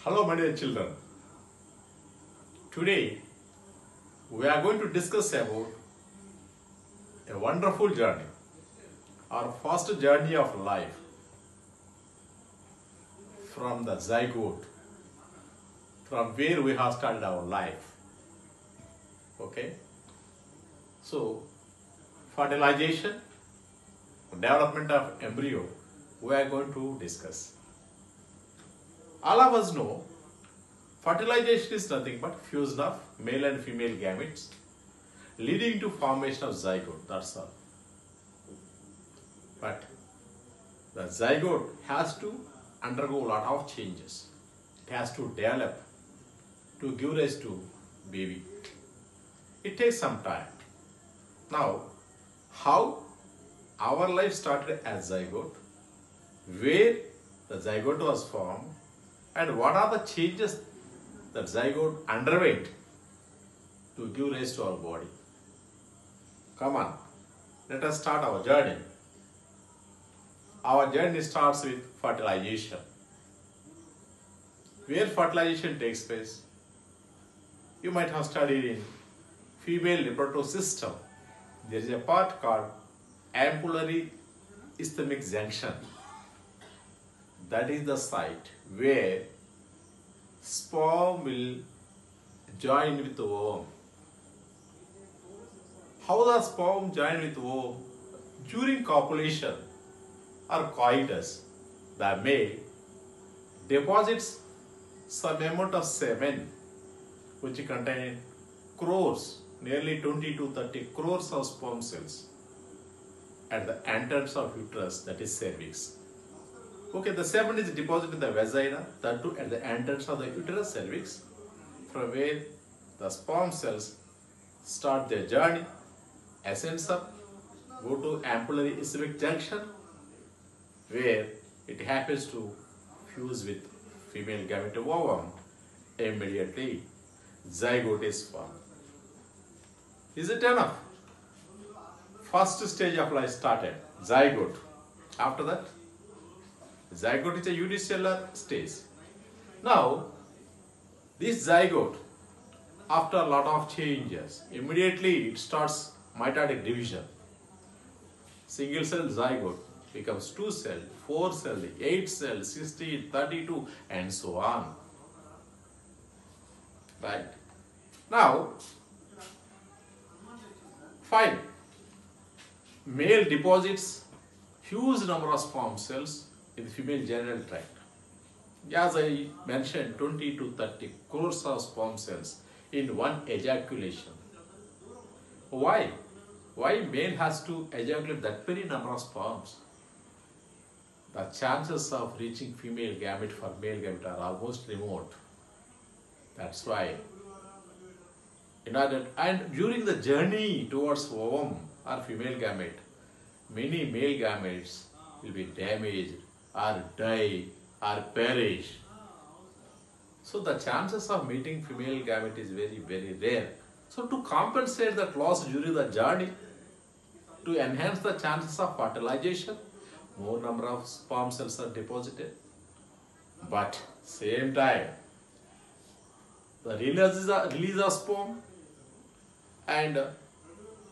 Hello, my dear children. Today, we are going to discuss about a wonderful journey, our first journey of life from the zygote, from where we have started our life. Okay? So, fertilization, development of embryo, we are going to discuss. All of us know fertilization is nothing but fusion of male and female gametes leading to formation of zygote, that's all. But the zygote has to undergo a lot of changes. It has to develop to give rise to baby. It takes some time. Now, how our life started as zygote, where the zygote was formed, and what are the changes that zygote underwent to give rise to our body. Come on, let us start our journey. Our journey starts with fertilization. Where fertilization takes place, you might have studied in female reproductive system. There is a part called ampullary isthmic junction. That is the site where sperm will join with the ovum. How the sperm join with ovum? During copulation or coitus, the male deposits some amount of semen which contain crores, nearly 20 to 30 crores of sperm cells at the entrance of uterus, that is cervix. Okay, the semen is deposited in the vagina, that too at the entrance of the uterus cervix, from where the sperm cells start their journey, ascends up, go to ampullary isthmic junction, where it happens to fuse with female gamete ovum. Immediately, zygote is formed. Is it enough? First stage of life started, zygote. After that, zygote is a unicellular stage. Now, this zygote, after a lot of changes, immediately it starts mitotic division. Single cell zygote becomes 2 cell, 4 cell, 8 cell, 16, 32, and so on. Right? Now, fine. Male deposits huge number of sperm cells in the female genital tract. As I mentioned, 20 to 30 crores of sperm cells in one ejaculation. Why? Why male has to ejaculate that many number of sperms? The chances of reaching female gamete for male gamete are almost remote. That's why. And during the journey towards ovum or female gamete, many male gametes will be damaged or die or perish. So the chances of meeting female gamete is very, very rare. So to compensate that loss during the journey, to enhance the chances of fertilization, more number of sperm cells are deposited. But same time, the release of sperm and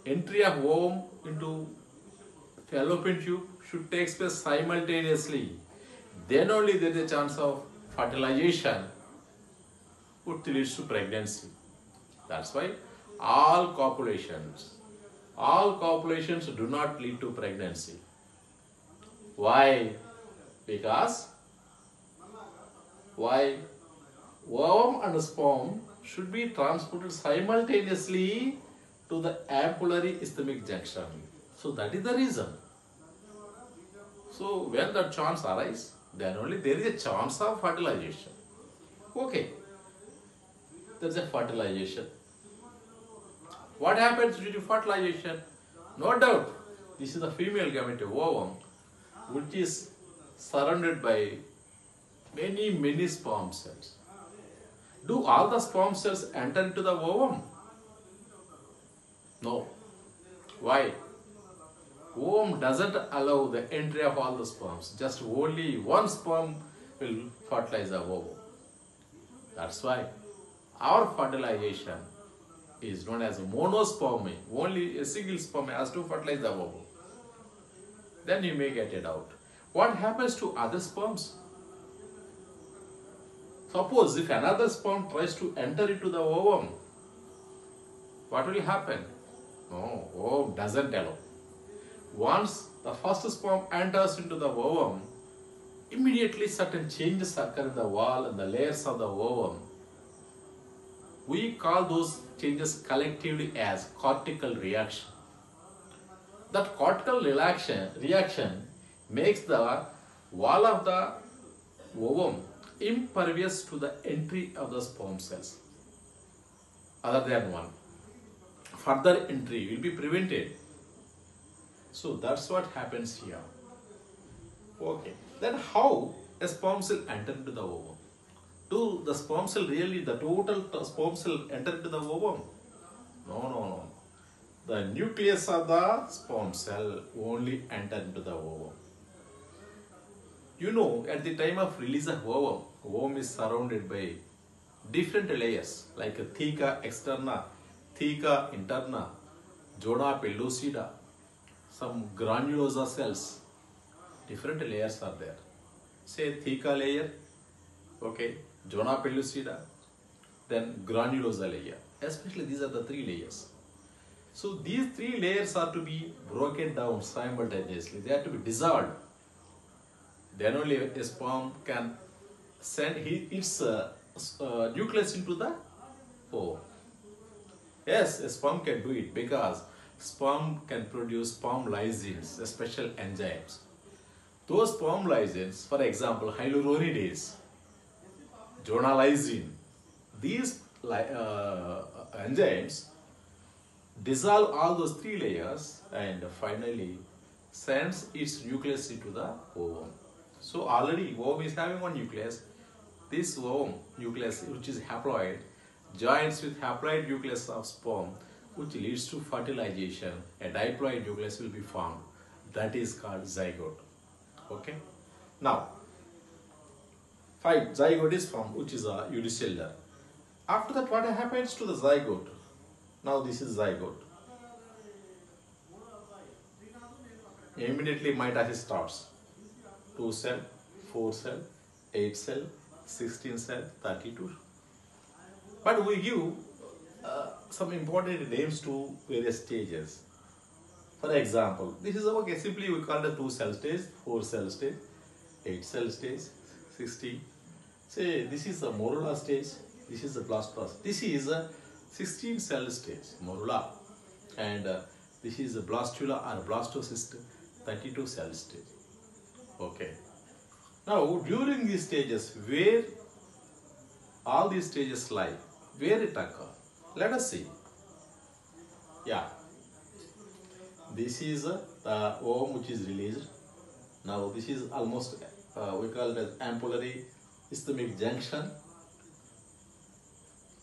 entry of ovum into fallopian tube should take place simultaneously. Then only there is a chance of fertilization which leads to pregnancy. That's why all copulations do not lead to pregnancy. Why? Because ovum and sperm should be transported simultaneously to the ampullary isthmic junction. So that is the reason. So when that chance arises, then only there is a chance of fertilization. Okay, there is a fertilization. What happens due to fertilization? No doubt, this is the female gamete ovum, which is surrounded by many sperm cells. Do all the sperm cells enter into the ovum? No. Why? Ovum doesn't allow the entry of all the sperms. Just only one sperm will fertilize the ovum. That's why our fertilization is known as monospermy. Only a single sperm has to fertilize the ovum. Then you may get it out. What happens to other sperms? Suppose if another sperm tries to enter into the ovum, what will happen? No, ovum doesn't allow. Once the first sperm enters into the ovum, immediately certain changes occur in the wall and the layers of the ovum. We call those changes collectively as cortical reaction. That cortical reaction makes the wall of the ovum impervious to the entry of the sperm cells. Other than one, further entry will be prevented. So that's what happens here. Okay. Then how a sperm cell enter into the ovum? Do the sperm cell really, the total sperm cell enter into the ovum? No. The nucleus of the sperm cell only enter into the ovum. You know, at the time of release of ovum is surrounded by different layers like theca externa, theca interna, zona pellucida, some granulosa cells. Different layers are there. Say theca layer, okay, zona pellucida, then granulosa layer. Especially these are the three layers. So these three layers are to be broken down simultaneously. They have to be dissolved. Then only a sperm can send its nucleus into the ovum. Yes, a sperm can do it because sperm can produce sperm lysines, special enzymes. Those sperm lysines, for example, hyaluronidase, zona lysine, these enzymes dissolve all those three layers and finally sends its nucleus into the ovum. So already ovum is having one nucleus. This ovum nucleus, which is haploid, joins with haploid nucleus of sperm, which leads to fertilization. A diploid nucleus will be formed. That is called zygote. Okay. Now, fine, zygote is formed, which is a unicellular. After that, what happens to the zygote? Now this is zygote. Immediately mitosis starts. 2 cell, 4 cell, 8 cell, 16 cell, 32. But we give some important names to various stages. For example, this is okay. Simply we call the 2 cell stage, 4 cell stage, 8 cell stage, 16. Say this is the morula stage. This is the blastocyst. This is a 16 cell stage, morula, and this is a blastula or blastocyst, 32 cell stage. Okay. Now during these stages, where all these stages lie, where it occurs, let us see. Yeah. This is the ovum which is released. Now this is almost we call it as ampullary isthmic junction.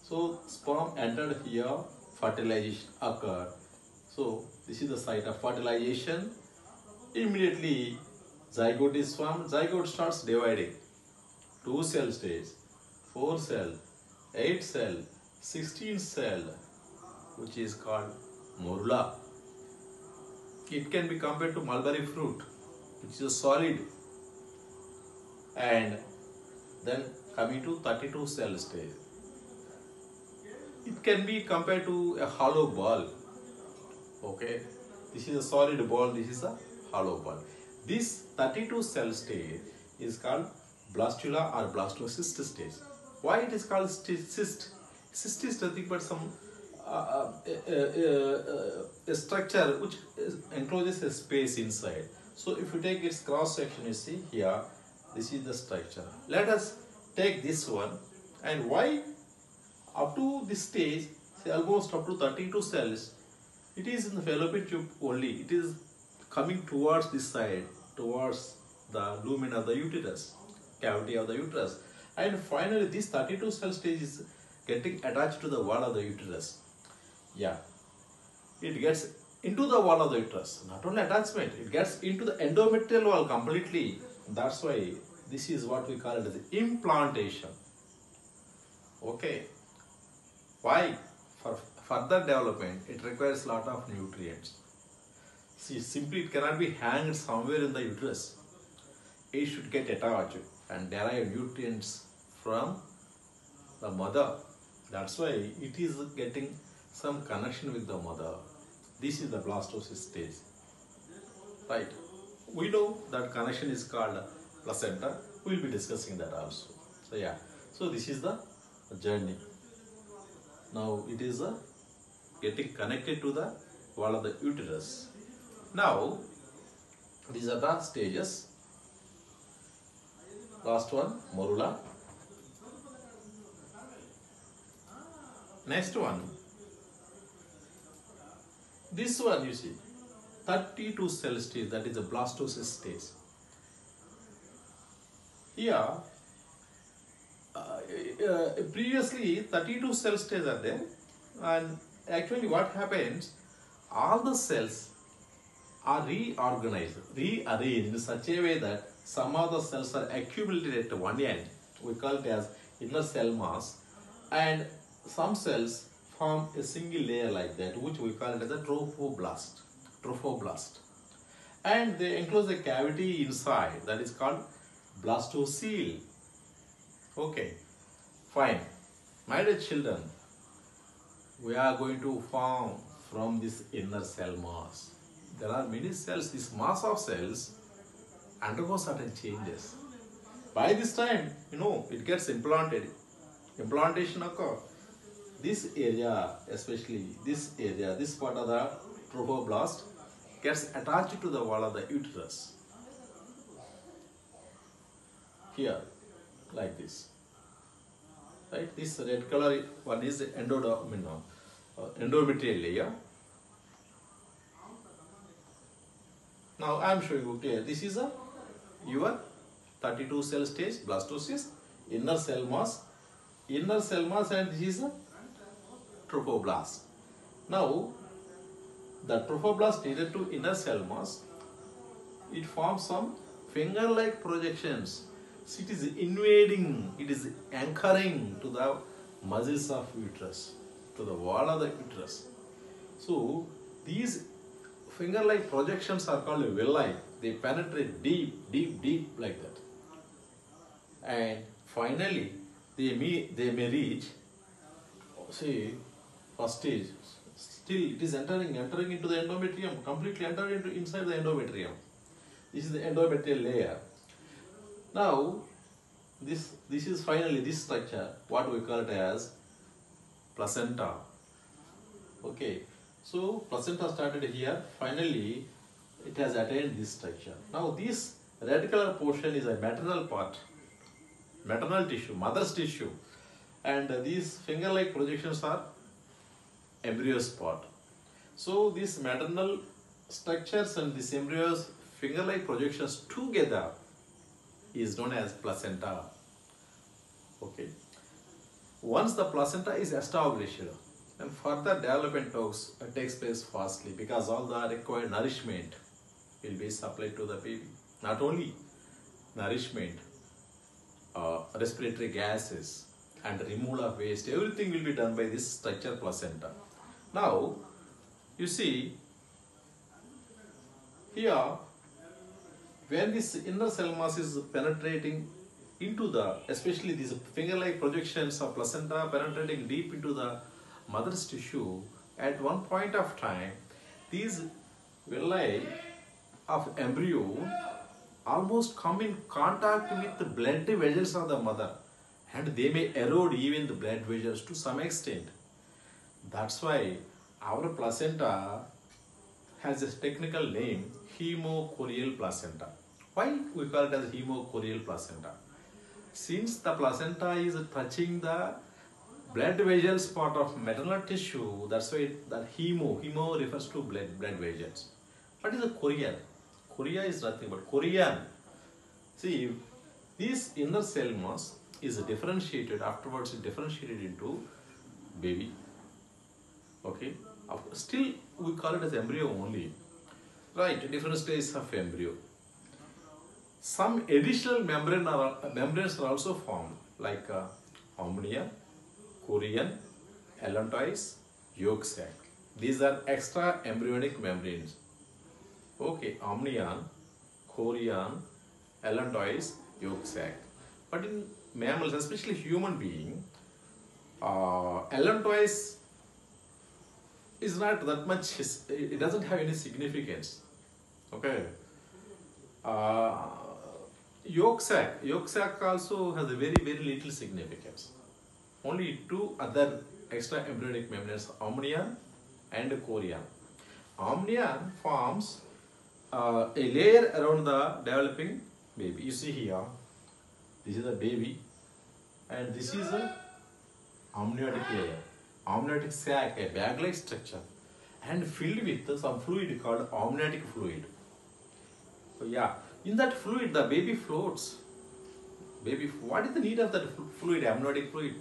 So sperm entered here, fertilization occurred. So this is the site of fertilization. Immediately zygote is formed. Zygote starts dividing. 2 cell stage, 4 cell, 8 cell, 16 cell, which is called morula. It can be compared to mulberry fruit, which is a solid. And then coming to 32 cell stage. It can be compared to a hollow ball. Okay, this is a solid ball, this is a hollow ball. This 32 cell stage is called blastula or blastocyst stage. Why it is called cyst? Cyst is nothing but some a structure which encloses a space inside. So if you take its cross section, you see here, this is the structure. Let us take this one, and why up to this stage, say almost up to 32 cells, it is in the fallopian tube only. It is coming towards this side, towards the lumen of the uterus, cavity of the uterus. And finally, this 32 cell stage is getting attached to the wall of the uterus. Yeah, it gets into the wall of the uterus. Not only attachment, it gets into the endometrial wall completely. That's why this is what we call it as implantation. Okay. Why? For further development, it requires a lot of nutrients. See, simply it cannot be hanged somewhere in the uterus. It should get attached and derive nutrients from the mother. That's why it is getting some connection with the mother. This is the blastocyst stage. Right? We know that connection is called placenta. We will be discussing that also. So yeah. So this is the journey. Now it is getting connected to the wall of the uterus. Now these are the stages. Last one, morula. Next one. This one you see, 32 cell stage, that is the blastocyst stage. Here, previously 32 cell stages are there, and actually what happens, all the cells are rearranged in such a way that some of the cells are accumulated at one end. We call it as inner cell mass, and some cells form a single layer like that, which we call it as a trophoblast. And they enclose a cavity inside, that is called blastocele. Okay, fine. My dear children, we are going to form from this inner cell mass. There are many cells. This mass of cells undergoes certain changes. By this time, it gets implanted. Implantation occurs. This area, especially this area, this part of the trophoblast gets attached to the wall of the uterus. Here, like this. Right? This red color one is endometrial layer. Now I am showing you clear. This is your 32 cell stage, blastocyst, inner cell mass, and this is a trophoblast. Now, the trophoblast needed to inner cell mass, it forms some finger-like projections. So it is invading, it is anchoring to the muscles of uterus, to the wall of the uterus. So these finger-like projections are called villi. They penetrate deep like that. And finally, they may reach, see, first stage, still it is entering into the endometrium, completely entering inside the endometrium. This is the endometrial layer. Now, this is finally this structure, what we call it as placenta. Okay, so placenta started here, finally it has attained this structure. Now this red color portion is a maternal part, maternal tissue, mother's tissue, and these finger-like projections are embryo's part. So these maternal structures and this embryo's finger-like projections together is known as placenta. Okay. Once the placenta is established, then further development takes place fastly, because all the required nourishment will be supplied to the baby. Not only nourishment, respiratory gases and removal of waste, everything will be done by this structure placenta. Now, you see, here, when this inner cell mass is penetrating into the, especially these finger-like projections of placenta penetrating deep into the mother's tissue, at one point of time, these villi of embryo almost come in contact with the blood vessels of the mother, and they may erode even the blood vessels to some extent. That's why our placenta has a technical name, hemochorial placenta. Why we call it as hemochorial placenta? Since the placenta is touching the blood vessels part of maternal tissue, that's why that hemo refers to blood vessels. What is a chorea? Chorea is nothing but chorion. See, this inner cell mass is differentiated, afterwards differentiated into baby. Okay, still we call it as embryo only. Right, different stages of embryo. Some additional membranes are also formed, like ammonia, chorion, allantois, yolk sac. These are extra embryonic membranes. Okay, amnion, chorion, allantois, yolk sac. But in mammals, especially human being, allantois is not that much, it doesn't have any significance. Okay. Uh, yolk sac also has a very little significance. Only two other extra embryonic membranes, amnion and chorion. Amnion forms a layer around the developing baby. You see here, this is a baby, and this is a amniotic layer, amniotic sac, a bag-like structure, and filled with some fluid called amniotic fluid. So yeah, in that fluid, the baby floats. Baby, what is the need of that fluid, amniotic fluid?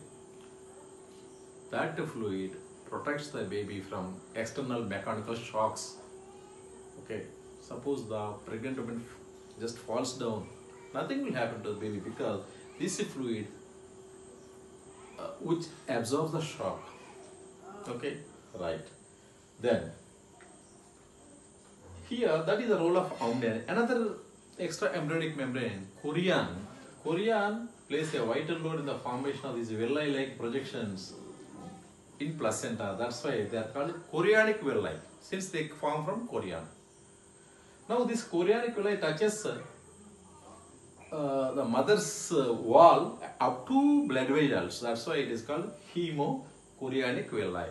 That fluid protects the baby from external mechanical shocks. Okay, suppose the pregnant woman just falls down, nothing will happen to the baby because this fluid which absorbs the shock. Okay, right. Then here, that is the role of amnion. Another extra embryonic membrane, chorion. Chorion plays a vital role in the formation of these villi-like projections in placenta. That's why they are called chorionic villi, since they form from chorion. Now this chorionic villi touches the mother's wall up to blood vessels. That's why it is called hemochorionic villi.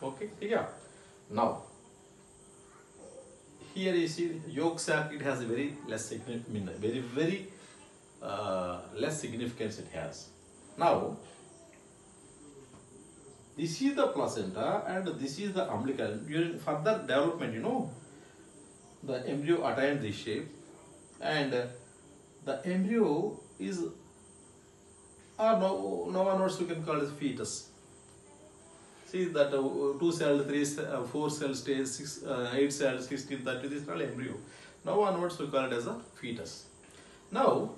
Okay, yeah. Now, here you see yolk sac, it has a very less significance, very less significance it has. Now, this is the placenta and this is the umbilical. During further development, you know, the embryo attains this shape, and the embryo is, no one else we can call it fetus. See that 2 cell, 3 cell, 4 cell stage, 8 cells, 16, 30, this is called embryo. Now onwards we call it as a fetus. Now,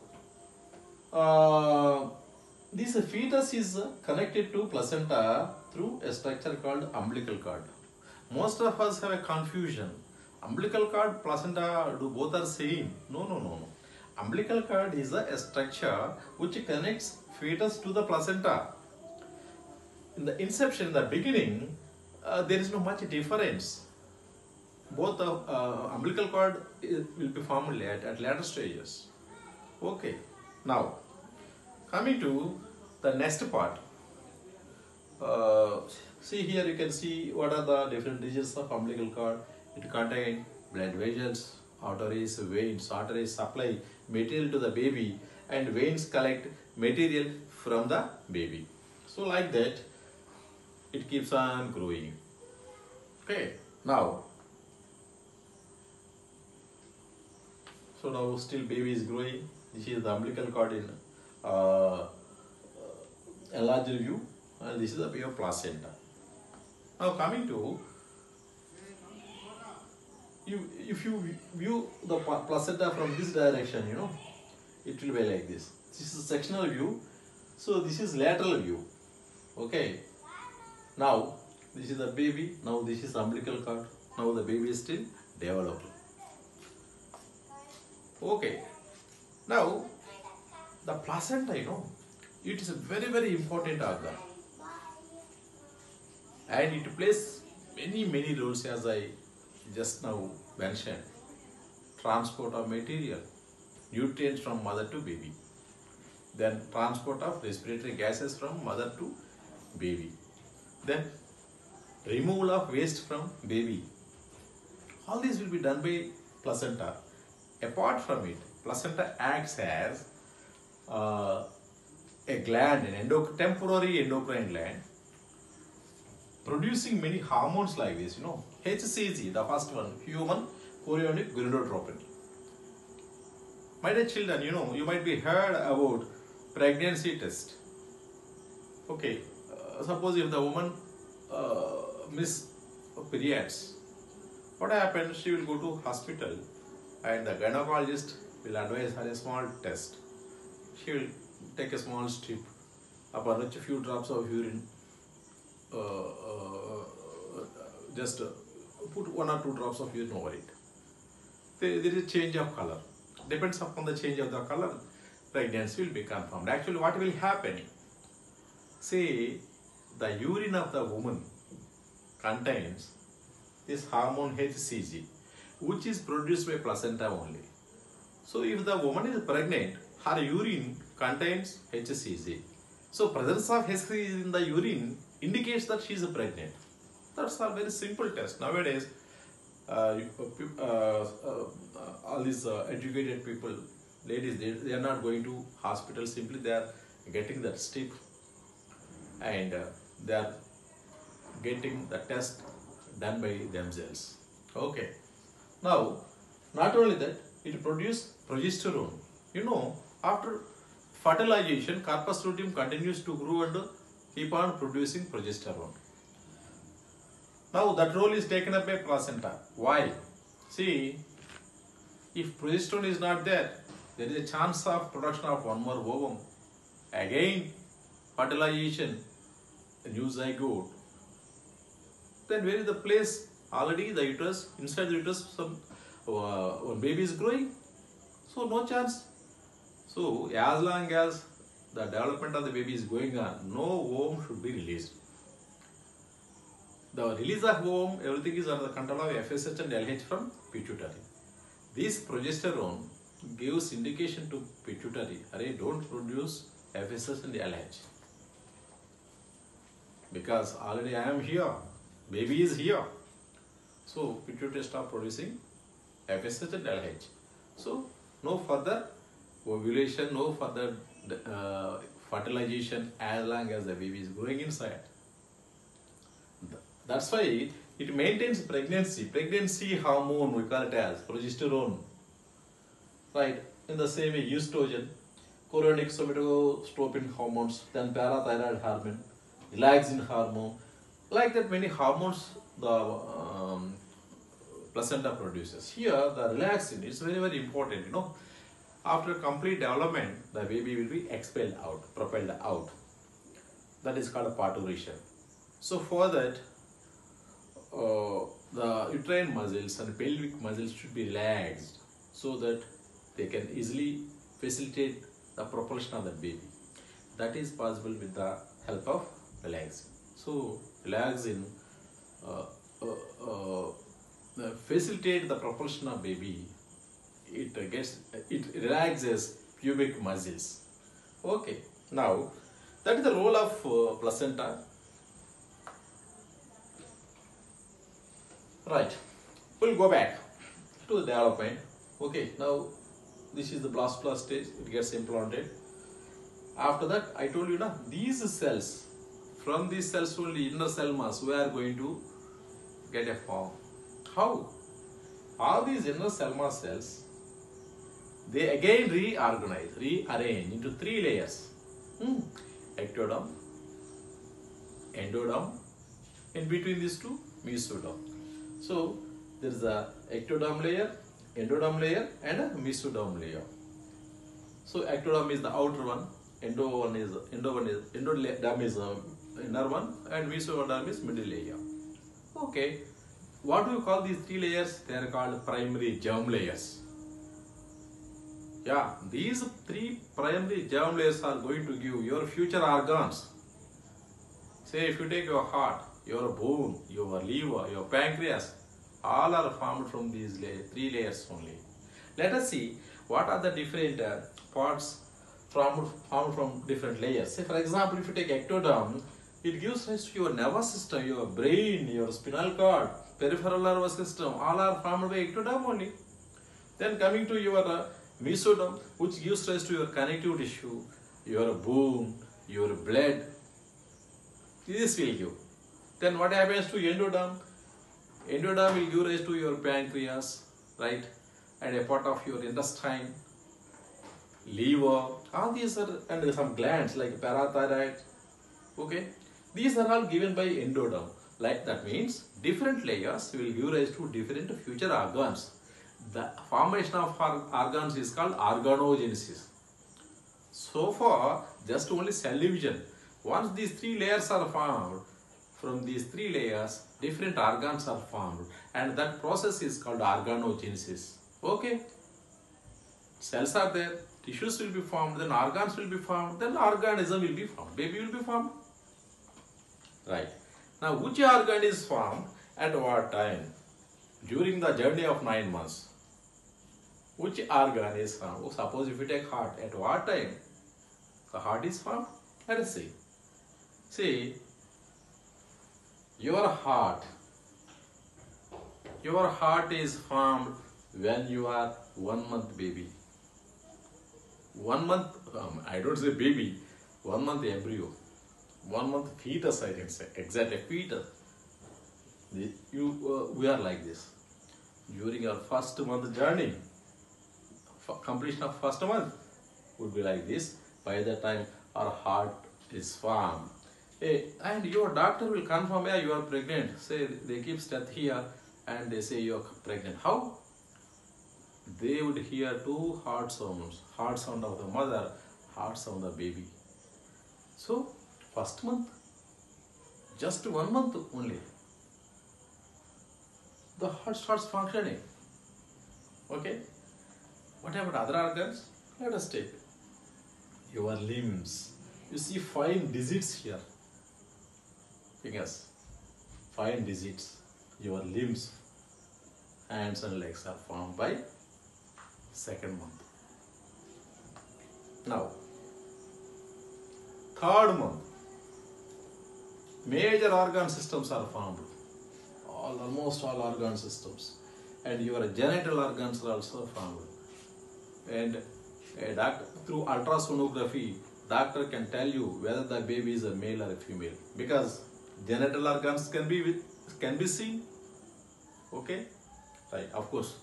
this fetus is connected to placenta through a structure called umbilical cord. Most of us have a confusion. Umbilical cord, placenta, do both are same? No. Umbilical cord is a structure which connects fetus to the placenta. In the inception, in the beginning, there is no much difference. Both the umbilical cord will be formed at later stages. Okay. Now, coming to the next part. See here, you can see what are the different regions of umbilical cord. It contains blood vessels, arteries, veins. Arteries supply material to the baby, and veins collect material from the baby. So like that, it keeps on growing. Okay. Now, so now still baby is growing. This is the umbilical cord in enlarged view, and this is the pure placenta. Now coming to, if you view the placenta from this direction, you know, it will be like this. This is sectional view, so this is lateral view. Okay. Now this is the baby. Now this is umbilical cord. Now the baby is still developing. Okay. Now the placenta, you know, it is a very important organ, and it plays many roles, as I just now mentioned. Transport of material, nutrients from mother to baby, then transport of respiratory gases from mother to baby, then removal of waste from baby. All this will be done by placenta. Apart from it, placenta acts as a gland, an temporary endocrine gland, producing many hormones like this, you know. HCG, the first one, human chorionic gonadotropin. My dear children, you know, you might be heard about pregnancy test. Okay, suppose if the woman miss periods, what happens? She will go to hospital, and the gynecologist will advise her a small test. She will take a small strip upon which a few drops of urine, just put 1 or 2 drops of urine over it. There is a change of color. Depends upon the change of the color, pregnancy will be confirmed. Actually, what will happen? Say, the urine of the woman contains this hormone HCG, which is produced by placenta only. So, if the woman is pregnant, her urine contains HCG. So, presence of HCG in the urine indicates that she is pregnant. That's a very simple test. Nowadays, all these educated people, ladies, they are not going to hospital. Simply they are getting that strip and they are getting the test done by themselves. Okay. Now, not only that, it produces progesterone. You know, after fertilization, corpus luteum continues to grow and keep on producing progesterone. Now, that role is taken up by placenta. Why? See, if progesterone is not there, there is a chance of production of one more ovum. Again, fertilization, a new zygote. Then where is the place? Already the uterus, inside the uterus, some one baby is growing. So no chance. So as long as the development of the baby is going on, no ovum should be released. The release of ovum, everything is under the control of FSH and LH from pituitary. This progesterone gives indication to pituitary, array, don't produce FSH and LH. Because already I am here, baby is here. So pituitary stop producing FSH and LH. So no further ovulation, no further fertilization as long as the baby is growing inside. That's why it maintains pregnancy. Pregnancy hormone, we call it as progesterone. Right? In the same way, estrogen, chorionic somatotropin hormones, then parathyroid hormone, relaxin hormone. Like that, many hormones the placenta produces. Here, the relaxin is very, very important. You know, after complete development, the baby will be expelled out, propelled out. That is called parturition. So for that, the uterine muscles and pelvic muscles should be relaxed so that they can easily facilitate the propulsion of the baby. That is possible with the help of relaxin. So relaxin facilitate the propulsion of baby. It relaxes pubic muscles. Okay. Now that is the role of placenta. Right, we'll go back to the development. Okay, now this is the blastula stage, it gets implanted. After that, I told you now, these cells, from these cells only, inner cell mass, we are going to get a form. How? All these inner cell mass cells, they again rearrange into 3 layers. Ectoderm, endoderm, in between these two, mesoderm. So there is a ectoderm layer, endoderm layer and a mesoderm layer. So ectoderm is the outer one, endoderm is inner one and mesoderm is middle layer. Okay, what do you call these 3 layers? They are called primary germ layers. Yeah, these 3 primary germ layers are going to give your future organs. Say if you take your heart, your bone, your liver, your pancreas, all are formed from these 3 layers only. Let us see what are the different parts formed from different layers. Say for example, if you take ectoderm, it gives rise to your nervous system, your brain, your spinal cord, peripheral nervous system, all are formed by ectoderm only. Then coming to your mesoderm, which gives rise to your connective tissue, your bone, your blood, this will give. Then what happens to endoderm? Endoderm will give rise to your pancreas, right? And a part of your intestine, liver, all these are, and some glands like parathyroid. Okay, these are all given by endoderm. Like that means different layers will give rise to different future organs. The formation of organs is called organogenesis. So far, just only cell division. Once these three layers are formed, from these three layers, different organs are formed, and that process is called organogenesis. Okay? Cells are there, tissues will be formed, then organs will be formed, then organism will be formed, baby will be formed. Right. Now, which organ is formed at what time? During the journey of 9 months. Which organ is formed? Oh, suppose if you take heart, at what time the heart is formed? Let us see. See, your heart is formed when you are 1 month baby. 1 month, I don't say baby, 1 month embryo, 1 month fetus, I can say, exactly fetus. We are like this. During our first month journey, completion of first month would be like this. By the time our heart is formed, and your doctor will confirm, yeah, you are pregnant. Say they keep steth here and they say you are pregnant. How? They would hear two heart sounds, heart sound of the mother, heart sound of the baby. So, first month, just 1 month only, the heart starts functioning. Okay? What about other organs? Let us take your limbs. You see 5 digits here. Fingers. 5 digits. Your limbs, hands and legs are formed by 2nd month. Now, 3rd month, major organ systems are formed. Almost all organ systems. And your genital organs are also formed. And through ultrasonography, doctor can tell you whether the baby is a male or a female, because genital organs can be seen. Okay, right. Of course,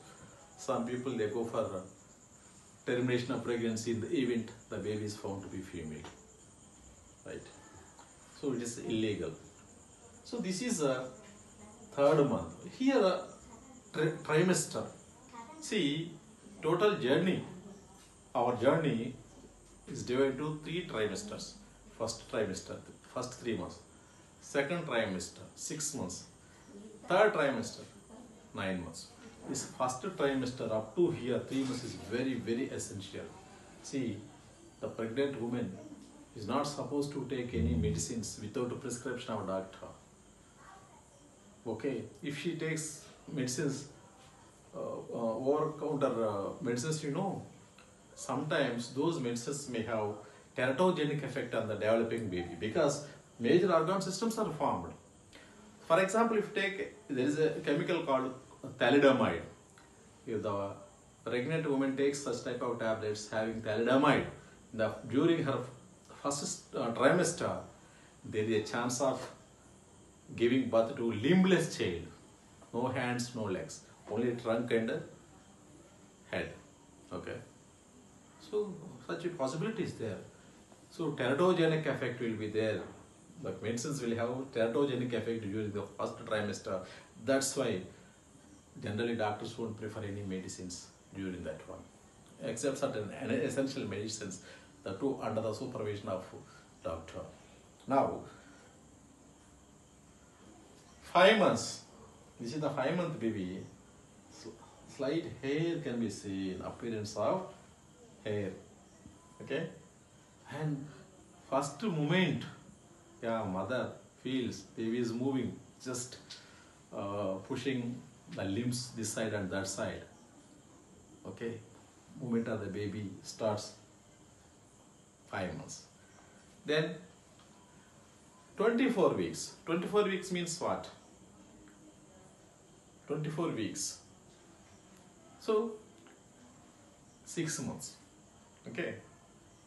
some people they go for termination of pregnancy in the event the baby is found to be female. Right. So it is illegal. So this is a 3rd month. Here a trimester. See, total journey. Our journey is divided into 3 trimesters. First trimester, first 3 months. Second trimester, 6 months. Third trimester, 9 months. This first trimester up to here, 3 months is very, very essential. See, the pregnant woman is not supposed to take any medicines without a prescription of a doctor. Okay, if she takes medicines, over-counter medicines, sometimes those medicines may have teratogenic effect on the developing baby, because major organ systems are formed. For example, if there is a chemical called thalidomide. If the pregnant woman takes such type of tablets having thalidomide, during her first trimester, there is a chance of giving birth to limbless child. No hands, no legs, only trunk and head. Okay. So such a possibility is there. So teratogenic effect will be there. The medicines will have teratogenic effect during the first trimester. That's why generally doctors won't prefer any medicines during that one, except certain essential medicines, the two under the supervision of doctor. Now, 5 months. This is the 5-month baby. Slight hair can be seen, appearance of hair. Okay, and first moment, mother feels baby is moving, just pushing the limbs this side and that side. Okay, movement of the baby starts 5 months. Then 24 weeks. 24 weeks means what? 24 weeks. So 6 months. Okay,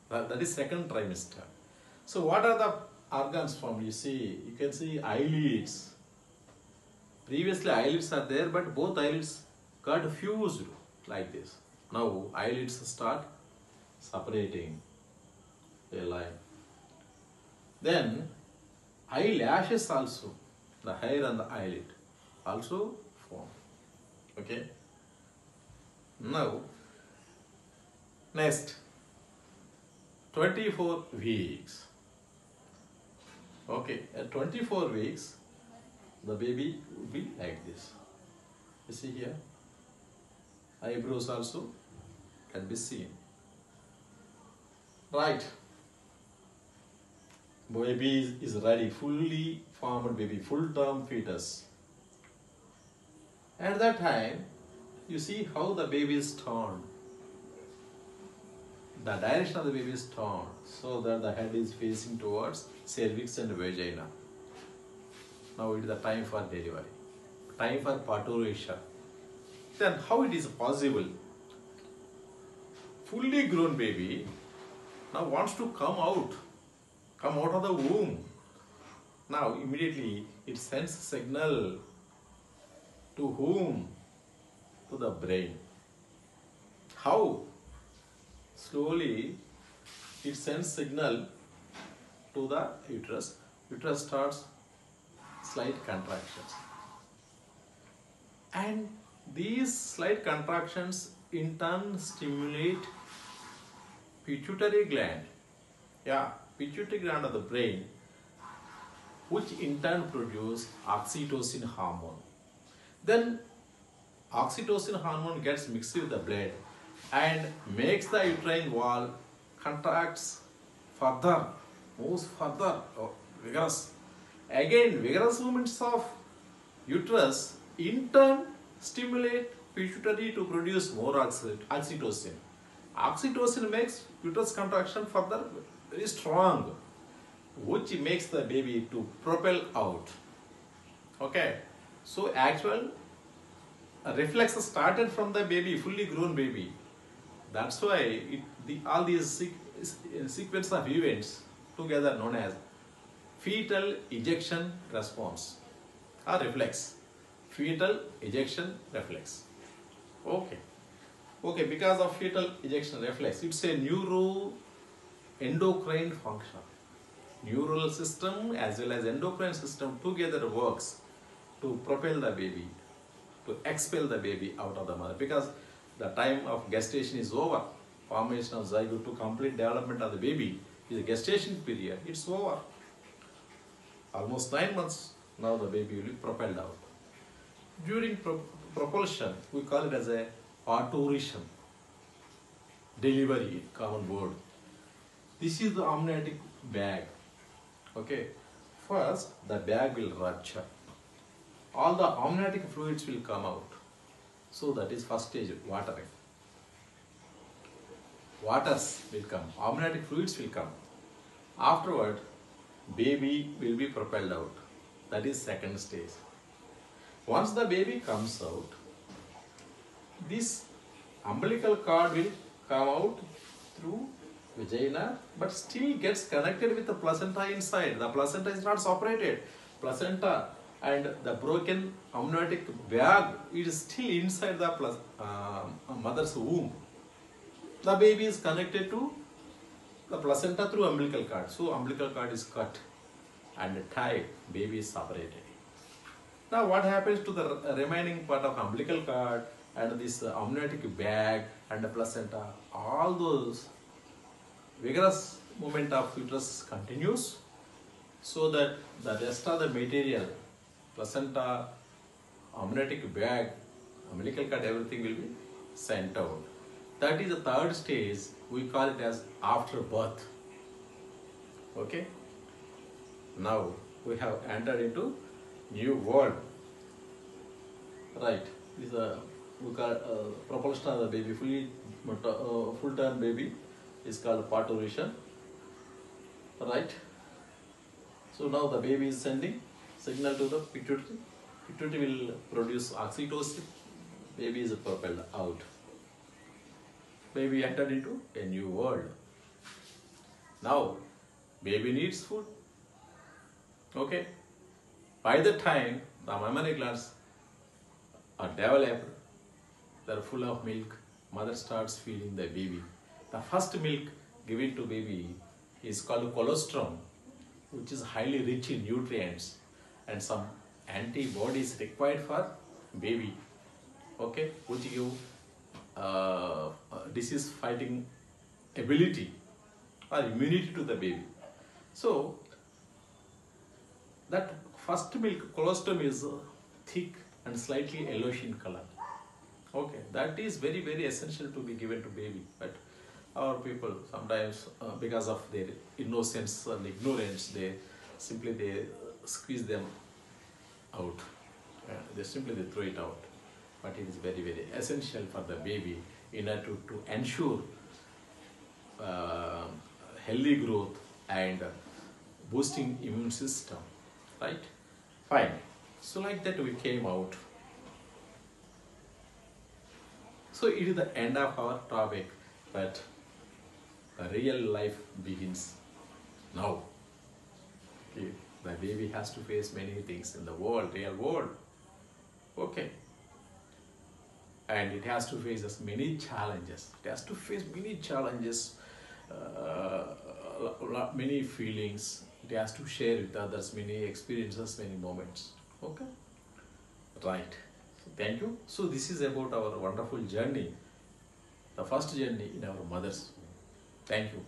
that is second trimester. So what are the organs formed? You can see eyelids. Previously eyelids are there, but both eyelids got fused like this. Now eyelids start separating a line. Then eyelashes also, the hair on the eyelid also form. Okay. Now next 24 weeks. Okay, at 24 weeks, the baby will be like this. You see here, eyebrows also can be seen. Right, baby is ready, fully formed baby, full-term fetus. At that time, you see how the baby is turned. The direction of the baby is turned so that the head is facing towards cervix and vagina. Now it is the time for delivery, time for parturition. Then how it is possible? Fully grown baby now wants to come out of the womb. Now immediately it sends a signal to whom? To the brain. How? Slowly it sends signal to the uterus. Uterus starts slight contractions. And these slight contractions in turn stimulate pituitary gland. Yeah, pituitary gland of the brain, which in turn produce oxytocin hormone. Then oxytocin hormone gets mixed with the blood and makes the uterine wall contracts further, moves further, vigorous. Again, vigorous movements of uterus in turn stimulate pituitary to produce more oxytocin. Oxytocin makes uterus contraction further very strong, which makes the baby to propel out. Okay, so actual reflex started from the baby, fully grown baby. That's why all these sequence of events together known as fetal ejection response or reflex. Fetal ejection reflex. Okay. Okay, because of fetal ejection reflex, it's a neuroendocrine function. Neural system as well as endocrine system together works to propel the baby, to expel the baby out of the mother, because the time of gestation is over. Formation of zygote to complete development of the baby is a gestation period. It's over. Almost 9 months, now the baby will be propelled out. During propulsion, we call it as a parturition. Delivery, common word. This is the amniotic bag. Okay. First, the bag will rupture. All the amniotic fluids will come out. So that is first stage, watering. Waters will come, amniotic fluids will come. Afterward, baby will be propelled out. That is second stage. Once the baby comes out, this umbilical cord will come out through vagina, but still gets connected with the placenta inside. The placenta is not separated. Placenta and the broken amniotic bag is still inside the mother's womb. The baby is connected to the placenta through umbilical cord. So umbilical cord is cut and tied. Baby is separated. Now what happens to the remaining part of umbilical cord and this amniotic bag and the placenta? All those vigorous movement of uterus continues, so that the rest of the material, placenta, amniotic bag, umbilical cord, everything will be sent out. That is the third stage. We call it as after birth. Okay. Now we have entered into new world. Right. This is we call propulsion of the baby, full-term baby is called parturition. Right. So now the baby is sending signal to the pituitary. Pituitary will produce oxytocin. Baby is propelled out. Baby entered into a new world. Now, baby needs food. Okay. By the time the mammary glands are developed, they are full of milk. Mother starts feeding the baby. The first milk given to baby is called colostrum, which is highly rich in nutrients and some antibodies required for baby. Okay, which give disease fighting ability or immunity to the baby. So That first milk colostrum is thick and slightly yellowish in color. Okay, that is very very essential to be given to baby. But our people sometimes, because of their innocence and ignorance, they squeeze them out. They throw it out. But it is very very essential for the baby in order to ensure uh, healthy growth and boosting immune system, right? Fine. So like that we came out. So it is the end of our topic, but the real life begins now. Okay. The baby has to face many things in the world, real world. Okay. And it has to face as many challenges. It has to face many challenges, many feelings. It has to share with others many experiences, many moments. Okay. Right. So thank you. So this is about our wonderful journey, the first journey in our mother's womb. Thank you.